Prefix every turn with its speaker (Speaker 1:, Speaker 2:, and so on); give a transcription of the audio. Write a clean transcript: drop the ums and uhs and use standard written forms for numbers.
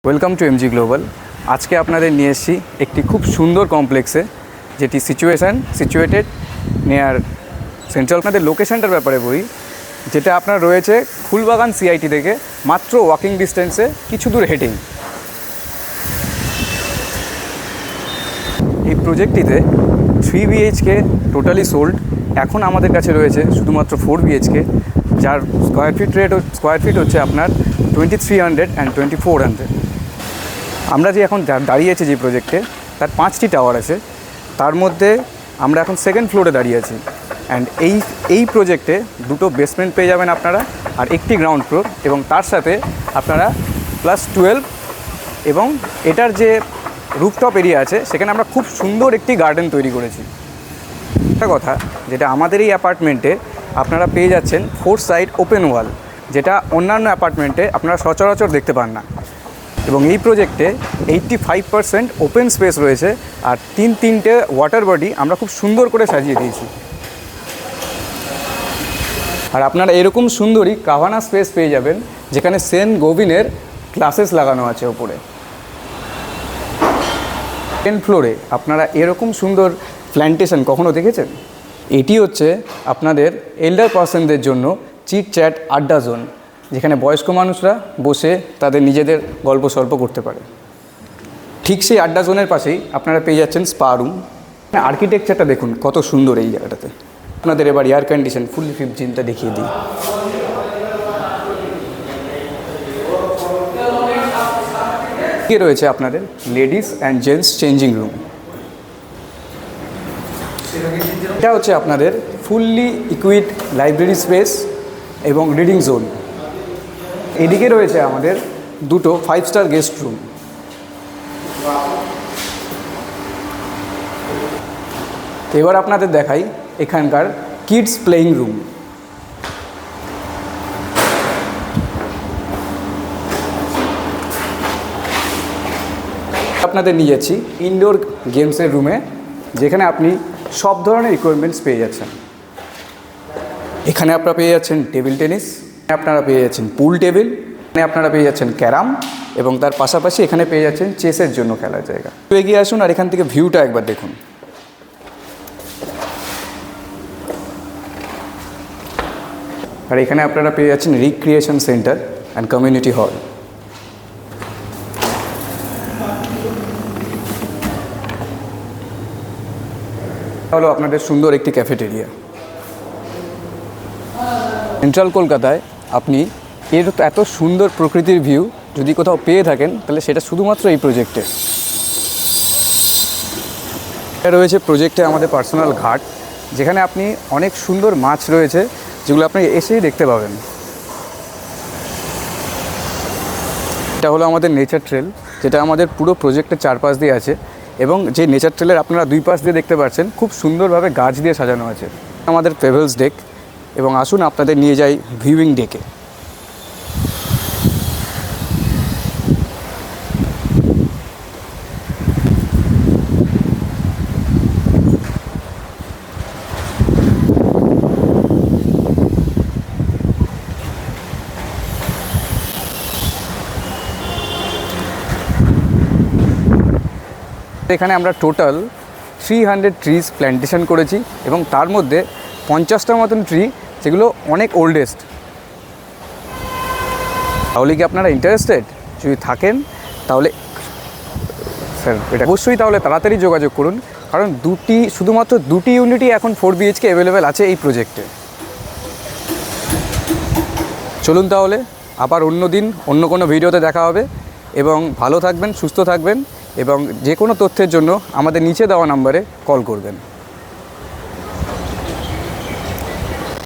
Speaker 1: Welcome to MG global. আজকে আপনাদের নিয়ে এসেছি একটি খুব সুন্দর কমপ্লেক্সে, যেটি সিচুয়েটেড নিয়ার সেন্ট্রাল। আপনাদের লোকেশনটার ব্যাপারে বলি, যেটা আপনার রয়েছে ফুলবাগান সিআইটি থেকে মাত্র ওয়াকিং ডিস্টেন্সে কিছু দূর হেঁটেই। এই প্রজেক্টটিতে 3 BHK টোটালি সোল্ড। এখন আমাদের কাছে রয়েছে শুধুমাত্র 4 BHK, যার স্কোয়ার ফিট হচ্ছে আপনার 2300 অ্যান্ড 2400। আমরা যে এখন দাঁড়িয়েছি যে প্রজেক্টে, তার 5টি টাওয়ার আছে। তার মধ্যে আমরা এখন সেকেন্ড ফ্লোরে দাঁড়িয়ে আছি। অ্যান্ড এই প্রজেক্টে 2টো বেসমেন্ট পেয়ে যাবেন আপনারা, আর একটি গ্রাউন্ড ফ্লোর, এবং তার সাথে আপনারা +12, এবং এটার যে রুফটপ এরিয়া আছে সেখানে আমরা খুব সুন্দর একটি গার্ডেন তৈরি করেছি। একটা কথা, যেটা আমাদের এই অ্যাপার্টমেন্টে আপনারা পেয়ে যাচ্ছেন 4 সাইড ওপেন ওয়াল, যেটা অন্যান্য অ্যাপার্টমেন্টে আপনারা সচরাচর দেখতে পান না। এবং এই প্রজেক্টে 85% ওপেন স্পেস রয়েছে, আর তিনটে ওয়াটার বডি আমরা খুব সুন্দর করে সাজিয়ে দিয়েছি। আর আপনারা এরকম সুন্দরই কাভানা স্পেস পেয়ে যাবেন, যেখানে সেন্ট গোবিনের ক্লাসেস লাগানো আছে ওপরে। 10 ফ্লোরে আপনারা এরকম সুন্দর প্ল্যান্টেশন কখনো দেখেছেন? এটি হচ্ছে আপনাদের এল্ডার পার্সনদের জন্য চিট চ্যাট আড্ডা জোন, যেখানে বয়স্ক মানুষরা বসে তাদের নিজেদের গল্প সল্প করতে পারে। ঠিক সেই আড্ডা জোনের পাশেই আপনারা পেয়ে যাচ্ছেন স্পা রুম। আর্কিটেকচারটা দেখুন কত সুন্দর এই জায়গাটাতে। আপনাদের এবার এয়ার কন্ডিশন ফুললি ফিফ জিনটা দেখিয়ে দিই। রয়েছে আপনাদের ladies and gents changing room. এটা হচ্ছে আপনাদের ফুললি ইকুইপড লাইব্রেরি স্পেস এবং রিডিং জোন। এদিকে রয়েছে আমাদের 2টো 5 স্টার গেস্ট রুম। এবার আপনাদের দেখাই এখানকার কিডস প্লেইং রুম। আপনাদের নিয়ে যাচ্ছি ইনডোর গেমসের রুমে, যেখানে আপনি সব ধরনের ইকুইপমেন্টস পেয়ে যাচ্ছেন। এখানে আপনারা পেয়ে যাচ্ছেন টেবিল টেনিস, আপনারা পেয়ে যাচ্ছেন পুল টেবিল, আপনারা পেয়ে যাচ্ছেন ক্যারাম, এবং তার পাশাপাশি এখানে পেয়ে যাচ্ছেন চেসের জন্য খেলার জায়গা। তো এগিয়ে আসুন আর এখান থেকে ভিউটা একবার দেখুন। আর এখানে আপনারা পেয়ে যাচ্ছেন recreation centre and community hall. হলো আপনাদের সুন্দর একটি ক্যাফেটেরিয়া। সেন্ট্রাল কলকাতায় আপনি এত সুন্দর প্রকৃতির ভিউ যদি কোথাও পেয়ে থাকেন, তাহলে সেটা শুধুমাত্র এই প্রজেক্টে। এটা রয়েছে প্রজেক্টে আমাদের পার্সোনাল ঘাট, যেখানে আপনি অনেক সুন্দর মাছ রয়েছে, যেগুলো আপনি এসেই দেখতে পাবেন। এটা হলো আমাদের নেচার ট্রেল, যেটা আমাদের পুরো প্রজেক্টের চারপাশ দিয়ে আছে, এবং যে নেচার ট্রেলের আপনারা দুই পাশ দিয়ে দেখতে পাচ্ছেন খুব সুন্দরভাবে গাছ দিয়ে সাজানো আছে। আমাদের পেভেলস ডেক, এবং আসুন আপনাদের নিয়ে যাই ভিউইং ডেকে। এখানে আমরা টোটাল 300 ট্রিজ প্ল্যান্টেশন করেছি, এবং তার মধ্যে 50টার মতন ট্রি যেগুলো অনেক ওল্ডেস্ট। তাহলে কি আপনারা ইন্টারেস্টেড? যদি থাকেন তাহলে স্যার এটা অবশ্যই তাহলে তাড়াতাড়ি যোগাযোগ করুন, কারণ শুধুমাত্র 2টি ইউনিটই এখন 4 BHK অ্যাভেলেবেল আছে এই প্রজেক্টে। চলুন তাহলে আবার অন্য দিন অন্য কোনো ভিডিওতে দেখা হবে, এবং ভালো থাকবেন, সুস্থ থাকবেন, এবং যে কোনো তথ্যের জন্য আমাদের নিচে দেওয়া নাম্বারে কল করবেন।